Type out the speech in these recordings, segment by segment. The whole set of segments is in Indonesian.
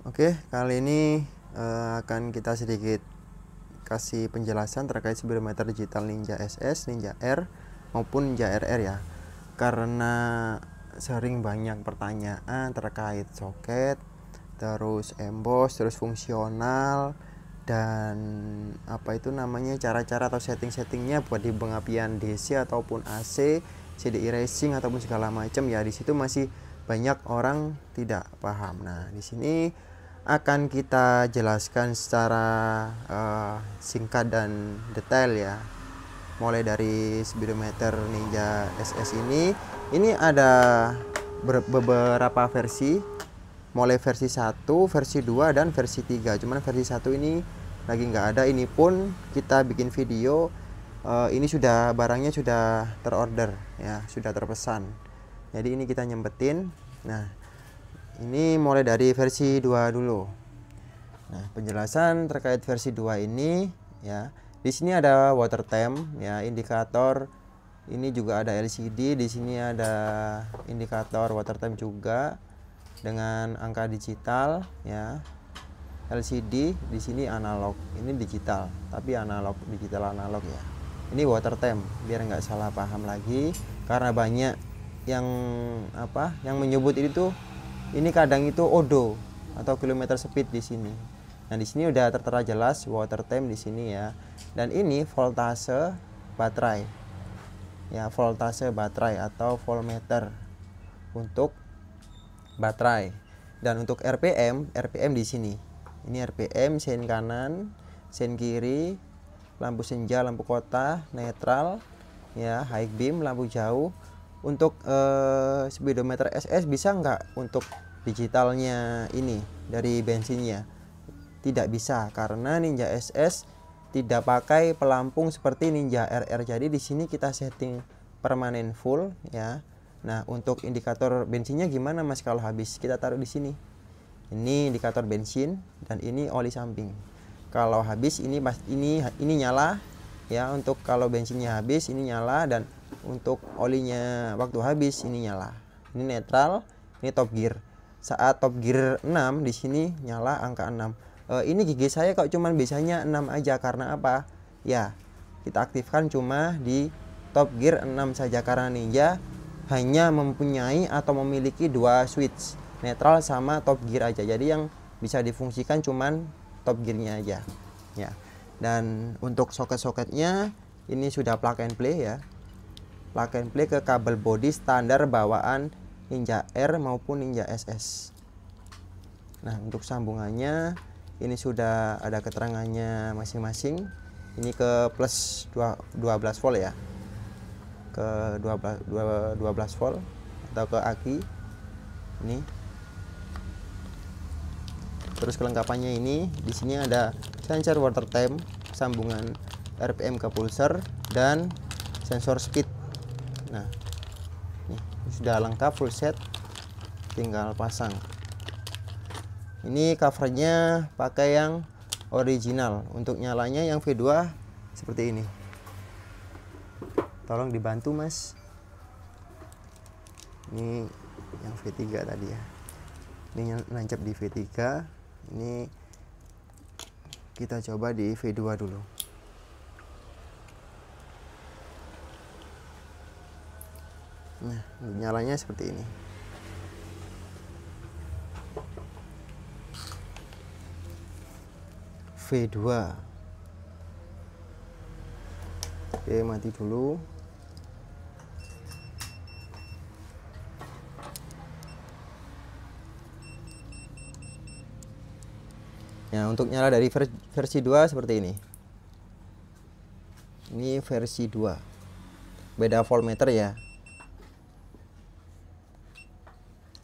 Oke, kali ini akan kita sedikit kasih penjelasan terkait speedometer digital Ninja SS, Ninja R maupun Ninja RR ya. Karena sering banyak pertanyaan terkait soket, terus emboss, terus fungsional, dan apa itu namanya, cara-cara atau setting-settingnya buat di pengapian DC ataupun AC, CDI racing ataupun segala macam ya. Di situ masih banyak orang tidak paham. Nah, di sini akan kita jelaskan secara singkat dan detail ya. Mulai dari speedometer Ninja SS ini ada beberapa versi, mulai versi 1, versi 2 dan versi 3. Cuman versi 1 ini lagi nggak ada. Ini pun kita bikin video, ini sudah barangnya sudah terorder ya, sudah terpesan. Jadi ini kita nyempetin. Nah, ini mulai dari versi 2 dulu. Nah, penjelasan terkait versi 2 ini ya. Di sini ada water temp ya, indikator. Ini juga ada LCD, di sini ada indikator water temp juga dengan angka digital ya. LCD di sini analog, ini digital, tapi analog, digital analog ya. Ini water temp biar nggak salah paham lagi, karena banyak yang menyebut itu ini kadang itu odo atau kilometer speed di sini. Nah, di sini udah tertera jelas water temp di sini ya. Dan ini voltase baterai. Ya, voltase baterai atau voltmeter untuk baterai. Dan untuk RPM di sini. Ini RPM, sein kanan, sein kiri, lampu senja, lampu kota, netral, ya, high beam, lampu jauh. Untuk speedometer SS bisa nggak untuk digitalnya ini dari bensinnya? Tidak bisa, karena Ninja SS tidak pakai pelampung seperti Ninja RR. Jadi di sini kita setting permanen full ya. Nah, untuk indikator bensinnya gimana Mas kalau habis? Kita taruh di sini. Ini indikator bensin dan ini oli samping. Kalau habis ini nyala ya. Untuk kalau bensinnya habis ini nyala, dan untuk olinya waktu habis ini nyala. Ini netral, ini top gear. Saat top gear 6 di sini nyala angka 6. Ini gigi saya kok cuman biasanya 6 aja, karena apa? Ya, kita aktifkan cuma di top gear 6 saja, karena Ninja hanya mempunyai atau memiliki 2 switch, netral sama top gear aja. Jadi yang bisa difungsikan cuman top gearnya aja. Ya. Dan untuk soket-soketnya ini sudah plug and play ya. Plug and play ke kabel body standar bawaan Ninja R maupun Ninja SS. Nah, untuk sambungannya ini sudah ada keterangannya masing-masing. Ini ke plus 12 volt ya. Ke 12 volt atau ke aki. Ini. Terus kelengkapannya ini, di sini ada sensor water temp, sambungan RPM ke pulser, dan sensor speed. Nah, ini sudah lengkap full set, tinggal pasang. Ini covernya pakai yang original. Untuk nyalanya yang V2 seperti ini. Tolong dibantu Mas. Ini yang V3 tadi ya. Ini nancap di V3. Ini kita coba di V2 dulu. Nah, nyalanya seperti ini. V2. Oke, mati dulu. Ya, untuk nyala dari versi 2 seperti ini. Ini versi 2. Beda voltmeter ya.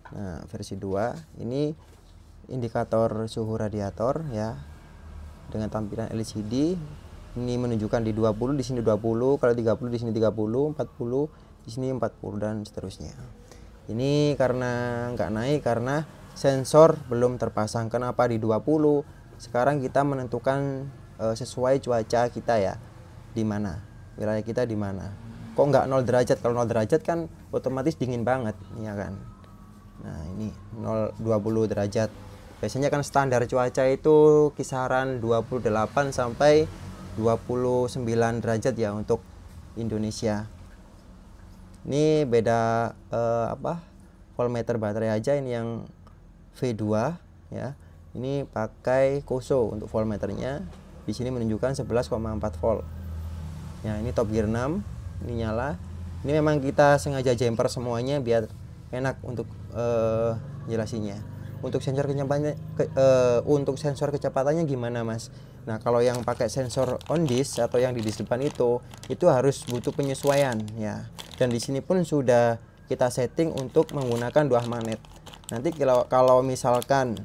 Nah, versi 2 ini indikator suhu radiator ya, dengan tampilan LCD. Ini menunjukkan di 20, di sini 20, kalau 30 di sini 30, 40 di sini 40 dan seterusnya. Ini karena nggak naik karena sensor belum terpasang. Kenapa di 20? Sekarang kita menentukan sesuai cuaca kita ya, di mana wilayah kita, di mana. Kok nggak 0 derajat? Kalau 0 derajat kan otomatis dingin banget ya kan. Nah, ini 20 derajat. Biasanya kan standar cuaca itu kisaran 28 sampai 29 derajat ya untuk Indonesia. Ini beda voltmeter baterai aja, ini yang V2 ya. Ini pakai Koso untuk voltmeternya. Di sini menunjukkan 11,4 volt. Ya, ini top gear 6, ini nyala. Ini memang kita sengaja jumper semuanya biar enak untuk jelasinnya. Untuk sensor kecepatannya gimana, Mas? Nah, kalau yang pakai sensor on disk atau yang di disk depan itu harus butuh penyesuaian ya. Dan di sini pun sudah kita setting untuk menggunakan dua magnet. Nanti kalau misalkan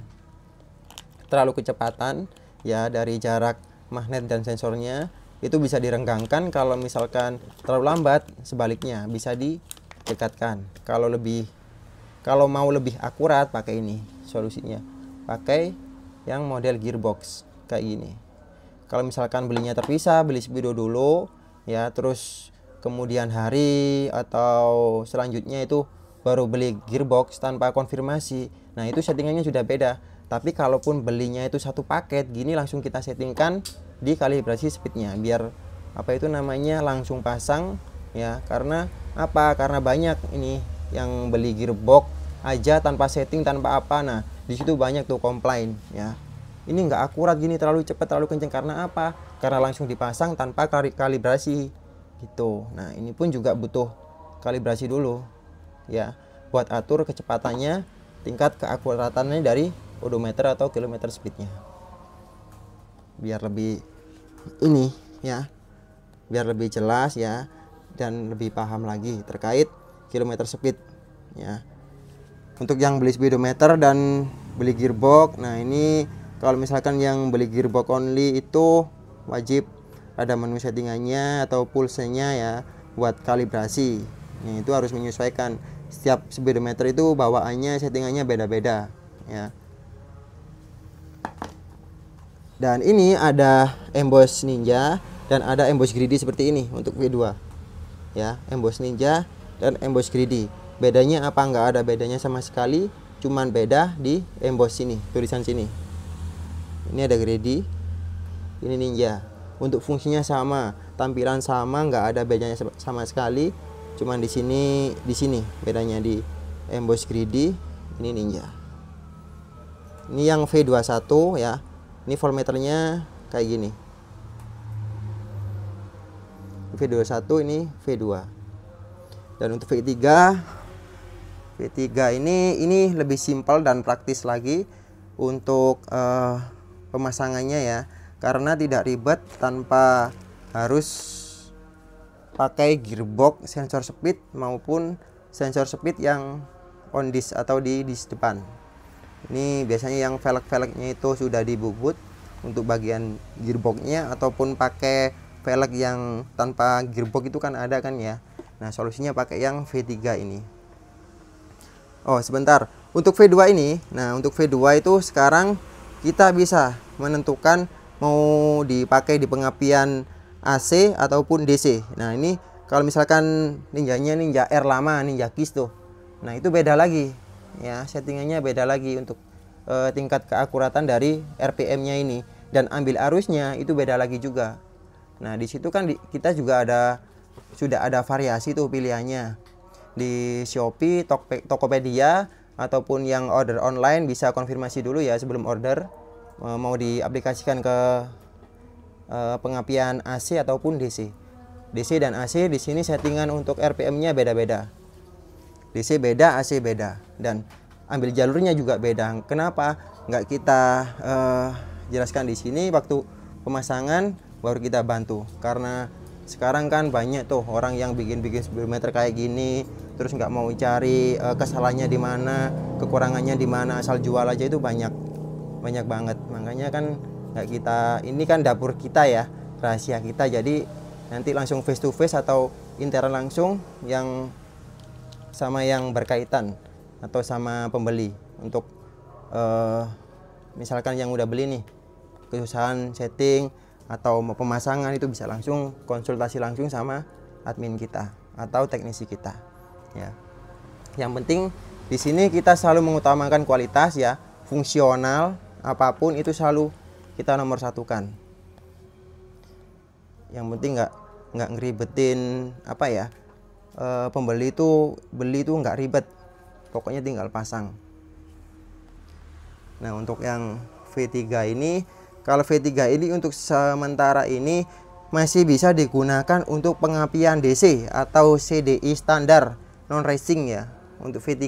terlalu kecepatan ya, dari jarak magnet dan sensornya itu bisa direnggangkan. Kalau misalkan terlalu lambat, sebaliknya bisa didekatkan. Kalau mau lebih akurat pakai ini solusinya, pakai yang model gearbox kayak gini. Kalau misalkan belinya terpisah, beli Speedo dulu ya, terus kemudian hari atau selanjutnya itu baru beli gearbox tanpa konfirmasi, nah itu settingannya sudah beda. Tapi kalaupun belinya itu satu paket gini, langsung kita settingkan di kalibrasi speednya biar langsung pasang ya. Karena karena banyak ini yang beli gearbox aja tanpa setting, tanpa apa. Nah, di situ banyak tuh komplain ya. Ini nggak akurat gini, terlalu cepat, terlalu kenceng. Karena apa? Karena langsung dipasang tanpa kalibrasi gitu. Nah, ini pun juga butuh kalibrasi dulu ya, buat atur kecepatannya, tingkat keakuratannya dari odometer atau kilometer speednya. Biar lebih ini ya, biar lebih jelas ya, dan lebih paham lagi terkait kilometer speed ya. Untuk yang beli speedometer dan beli gearbox, nah ini kalau misalkan yang beli gearbox only itu wajib ada menu settingannya atau pulsenya ya buat kalibrasi. Nah, itu harus menyesuaikan. Setiap speedometer itu bawaannya settingannya beda-beda ya. Dan ini ada emboss Ninja dan ada emboss greedy seperti ini untuk V2 ya, emboss Ninja dan emboss greedy. Bedanya apa? Nggak ada bedanya sama sekali, cuman beda di emboss sini, tulisan sini. Ini ada greedy, ini Ninja. Untuk fungsinya sama, tampilan sama, nggak ada bedanya sama sekali, cuman di sini bedanya. Di emboss greedy, ini Ninja. Ini yang V21 ya. Ini voltmeternya kayak gini. V21, ini V2. Dan untuk V3 ini lebih simpel dan praktis lagi untuk pemasangannya ya, karena tidak ribet tanpa harus pakai gearbox, sensor speed maupun sensor speed yang on disk atau di disk depan. Ini biasanya yang velg-velgnya itu sudah dibubut untuk bagian gearboxnya, ataupun pakai velg yang tanpa gearbox itu kan ada kan ya. Nah, solusinya pakai yang V3 ini. Oh, sebentar. Untuk V2 ini, nah untuk V2 itu sekarang kita bisa menentukan mau dipakai di pengapian AC ataupun DC. Nah, ini kalau misalkan Ninjanya Ninja R lama, Ninja Kiss tuh. Nah, itu beda lagi. Ya, settingannya beda lagi untuk tingkat keakuratan dari RPM-nya ini, dan ambil arusnya itu beda lagi juga. Nah, di situ kan kita juga sudah ada variasi tuh pilihannya. Di Shopee, Tokopedia ataupun yang order online bisa konfirmasi dulu ya sebelum order mau diaplikasikan ke pengapian AC ataupun DC. DC dan AC di sini settingan untuk RPM-nya beda-beda. DC beda, AC beda, dan ambil jalurnya juga beda. Kenapa? Nggak kita jelaskan di sini, waktu pemasangan baru kita bantu. Karena sekarang kan banyak tuh orang yang bikin speedometer kayak gini, terus nggak mau cari kesalahannya di mana, kekurangannya di mana, asal jual aja itu banyak banget. Makanya kan nggak kita, ini kan dapur kita ya, rahasia kita. Jadi nanti langsung face to face atau interaksi langsung yang sama yang berkaitan atau sama pembeli. Untuk misalkan yang udah beli nih kesusahan setting atau mau pemasangan, itu bisa langsung konsultasi langsung sama admin kita atau teknisi kita ya. Yang penting di sini kita selalu mengutamakan kualitas ya, fungsional apapun itu selalu kita nomor satukan. Yang penting nggak ngeribetin apa ya, pembeli itu beli itu nggak ribet, pokoknya tinggal pasang. Nah untuk yang V3 ini, kalau V3 ini untuk sementara ini masih bisa digunakan untuk pengapian DC atau CDI standar non racing ya untuk V3,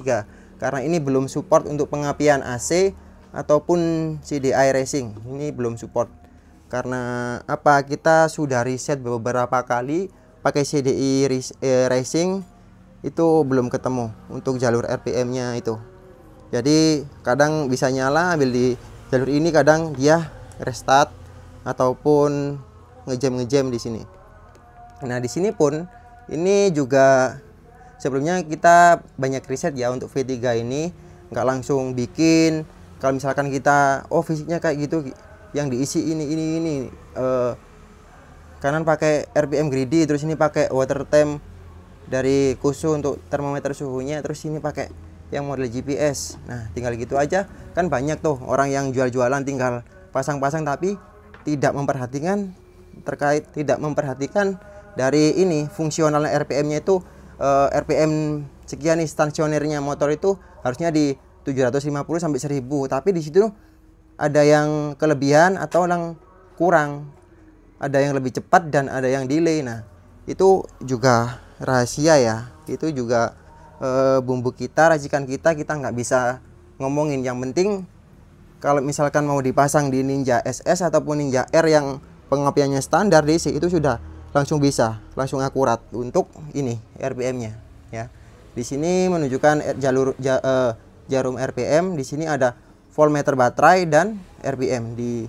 karena ini belum support untuk pengapian AC ataupun CDI racing, ini belum support. Karena apa, kita sudah riset beberapa kali pakai CDI racing itu belum ketemu untuk jalur RPM nya itu. Jadi kadang bisa nyala ambil di jalur ini, kadang dia restart ataupun ngejam di sini. Nah di sini pun ini juga sebelumnya kita banyak riset ya untuk V3 ini, nggak langsung bikin. Kalau misalkan kita fisiknya kayak gitu, yang diisi ini kanan pakai RPM greedy, terus ini pakai water temp dari Kusu untuk termometer suhunya, terus ini pakai yang model GPS. Nah tinggal gitu aja kan, banyak tuh orang yang jual-jualan tinggal pasang-pasang tapi tidak memperhatikan dari ini fungsionalnya RPM-nya itu, RPM sekian nih stasionernya motor itu harusnya di 750 sampai 1000, tapi di situ ada yang kelebihan atau yang kurang, ada yang lebih cepat dan ada yang delay. Nah itu juga rahasia ya, itu juga bumbu kita, racikan kita nggak bisa ngomongin. Yang penting kalau misalkan mau dipasang di Ninja SS ataupun Ninja R yang pengapiannya standar DC, itu sudah langsung bisa, langsung akurat untuk ini RPM-nya ya. Di sini menunjukkan jarum RPM, di sini ada voltmeter baterai dan RPM di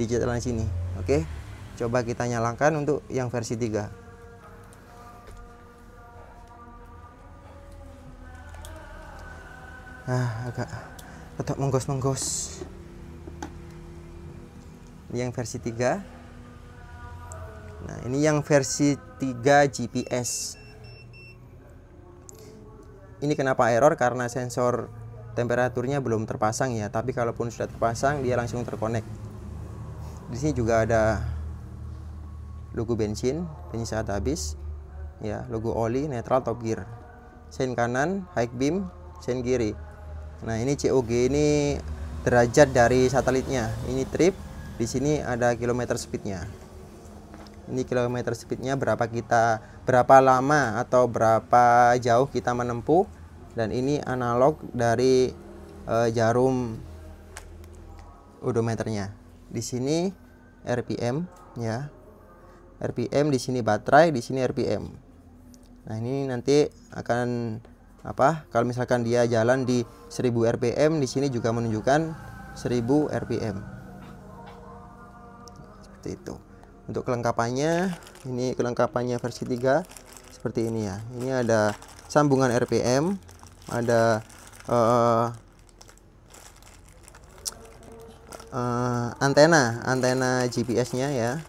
jalan sini. Oke. Coba kita nyalakan untuk yang versi 3. Agak tetap menggos. Ini yang versi 3. Nah, ini yang versi 3 GPS. Ini kenapa error? Karena sensor temperaturnya belum terpasang ya, tapi kalaupun sudah terpasang dia langsung terkonek. Di sini juga ada logo bensin saat habis ya, logo oli, netral, top gear, sein kanan, high beam, sein kiri. Nah ini COG, ini derajat dari satelitnya, ini trip, di sini ada kilometer speednya. Ini kilometer speednya berapa lama atau berapa jauh kita menempuh, dan ini analog dari jarum odometernya. Di sini RPM ya, RPM, di sini baterai, di sini RPM. Nah ini nanti akan kalau misalkan dia jalan di 1000 RPM, di sini juga menunjukkan 1000 RPM. Seperti itu. Untuk kelengkapannya, ini kelengkapannya versi 3 seperti ini ya. Ini ada sambungan RPM, ada antena GPS-nya ya.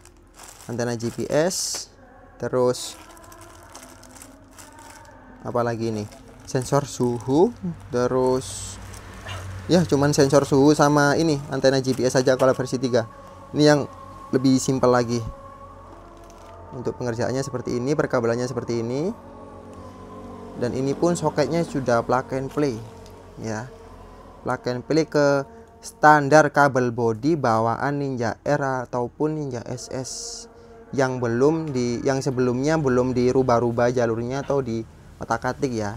Antena GPS, terus apalagi ini? Sensor suhu, terus ya cuman sensor suhu sama ini antena GPS saja kalau versi 3. Ini yang lebih simpel lagi. Untuk pengerjaannya seperti ini, perkabelannya seperti ini. Dan ini pun soketnya sudah plug and play ya. Plug and play ke standar kabel body bawaan Ninja R ataupun Ninja SS. Yang sebelumnya belum dirubah-rubah jalurnya atau di otak-atik ya.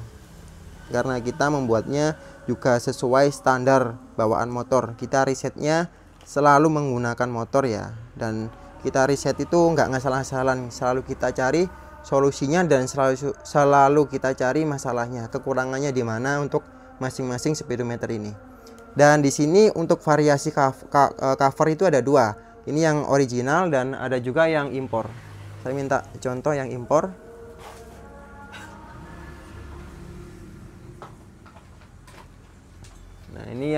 Karena kita membuatnya juga sesuai standar bawaan motor. Kita risetnya selalu menggunakan motor ya, dan kita riset itu nggak ngasal-asalan, selalu kita cari solusinya dan selalu kita cari masalahnya, kekurangannya di mana untuk masing-masing speedometer ini. Dan di sini untuk variasi cover itu ada 2. Ini yang original dan ada juga yang impor. Saya minta contoh yang impor. Nah, ini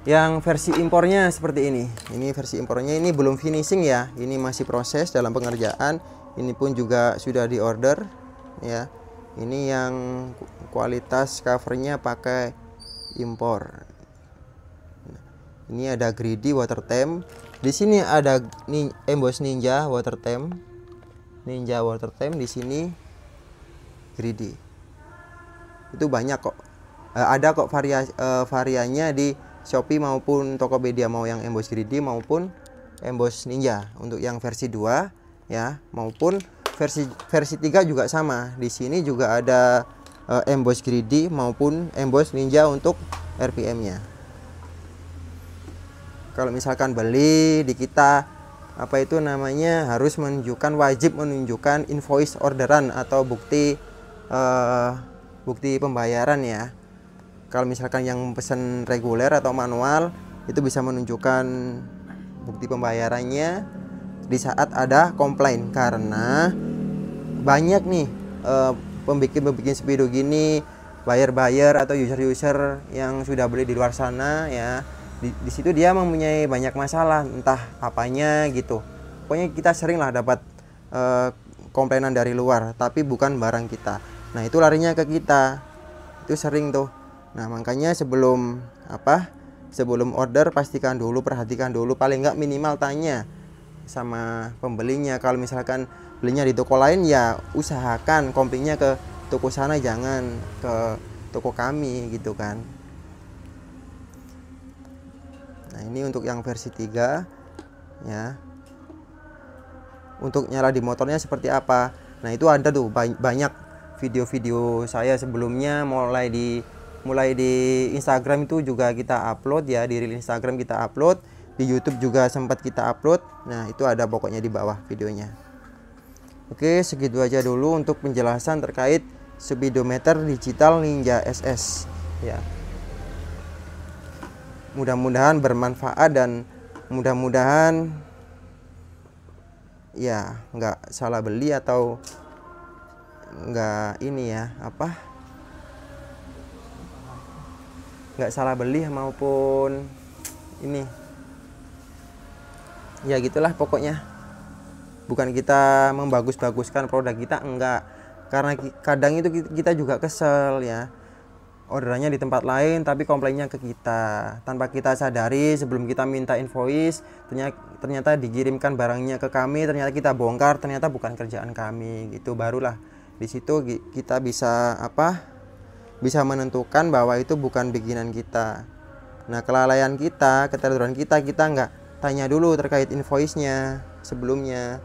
yang versi impornya seperti ini. Ini versi impornya, ini belum finishing ya. Ini masih proses dalam pengerjaan. Ini pun juga sudah diorder ya. Ini yang kualitas covernya pakai impor. Ini ada greedy water temp. Di sini ada emboss ninja water temp. Ninja water temp di sini greedy. Itu banyak kok. Ada kok variannya di Shopee maupun Tokopedia, mau yang emboss greedy maupun emboss ninja untuk yang versi 2 ya, maupun versi 3 juga sama. Di sini juga ada emboss greedy maupun emboss ninja untuk RPM-nya. Kalau misalkan beli di kita apa itu namanya, harus wajib menunjukkan invoice orderan atau bukti pembayaran ya. Kalau misalkan yang pesan reguler atau manual itu bisa menunjukkan bukti pembayarannya di saat ada komplain, karena banyak nih pembikin Speedo gini, buyer atau user yang sudah beli di luar sana ya. Di situ dia mempunyai banyak masalah, entah apanya gitu. Pokoknya kita sering lah dapat komplainan dari luar, tapi bukan barang kita. Nah itu larinya ke kita, itu sering tuh. Nah makanya sebelum order perhatikan dulu, paling nggak minimal tanya sama pembelinya. Kalau misalkan belinya di toko lain ya usahakan komplainnya ke toko sana, jangan ke toko kami gitu kan. Nah ini untuk yang versi 3 ya. Untuk nyala di motornya seperti apa, nah itu ada tuh banyak video-video saya sebelumnya, mulai di Instagram itu juga kita upload ya, di reel Instagram kita upload, di YouTube juga sempat kita upload. Nah itu ada pokoknya di bawah videonya. Oke, segitu aja dulu untuk penjelasan terkait speedometer digital Ninja SS ya. Mudah-mudahan bermanfaat dan mudah-mudahan ya nggak salah beli atau nggak nggak salah beli maupun ini ya, gitulah pokoknya. Bukan kita membagus-baguskan produk kita, enggak, karena kadang itu kita juga kesel ya, orderannya di tempat lain tapi komplainnya ke kita tanpa kita sadari. Sebelum kita minta invoice, ternyata dikirimkan barangnya ke kami, ternyata kita bongkar, ternyata bukan kerjaan kami gitu. Barulah di situ kita bisa bisa menentukan bahwa itu bukan bikinan kita. Nah kelalaian kita, keteledoran kita nggak tanya dulu terkait invoice-nya sebelumnya.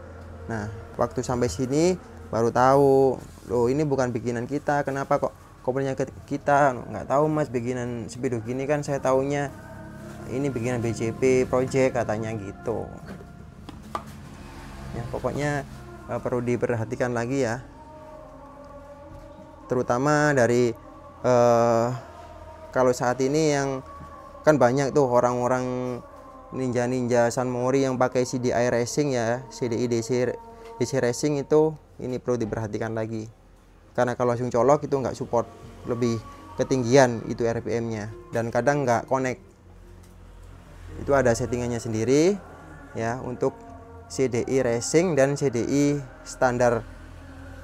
Nah waktu sampai sini baru tahu, loh ini bukan bikinan kita, kenapa kok komplainnya ke kita. Nggak tahu mas, bikinan Speedo gini kan saya taunya ini bikinan BCP project katanya gitu ya. Pokoknya perlu diperhatikan lagi ya, terutama dari kalau saat ini yang kan banyak tuh orang-orang ninja Sunmori yang pakai CDI Racing ya, CDI DC Racing itu ini perlu diperhatikan lagi. Karena kalau langsung colok itu nggak support, lebih ketinggian itu RPM-nya dan kadang nggak connect. Itu ada settingannya sendiri ya untuk CDI Racing dan CDI standar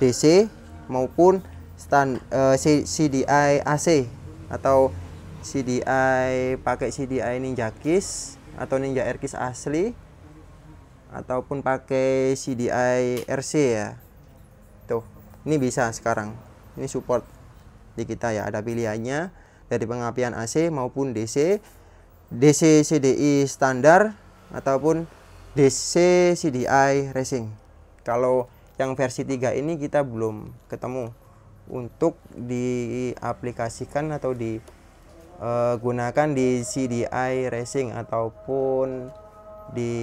DC maupun CDI AC atau CDI pakai CDI Ninja Kiss atau Ninja Air Kiss asli ataupun pakai CDI RC ya. Tuh. Ini bisa sekarang, ini support di kita ya, ada pilihannya dari pengapian AC maupun DC CDI standar ataupun DC CDI Racing. Kalau yang versi 3 ini kita belum ketemu untuk diaplikasikan atau digunakan di CDI Racing ataupun di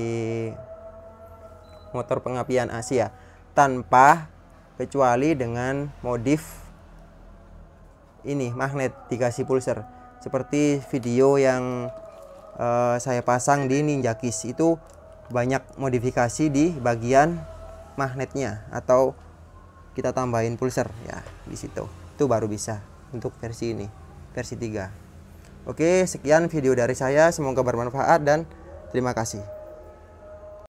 motor pengapian AC ya, tanpa kecuali dengan modif ini magnet dikasih pulser seperti video yang saya pasang di Ninja Kiss. Itu banyak modifikasi di bagian magnetnya atau kita tambahin pulser ya di situ. Itu baru bisa untuk versi ini, versi 3. Oke, sekian video dari saya, semoga bermanfaat dan terima kasih.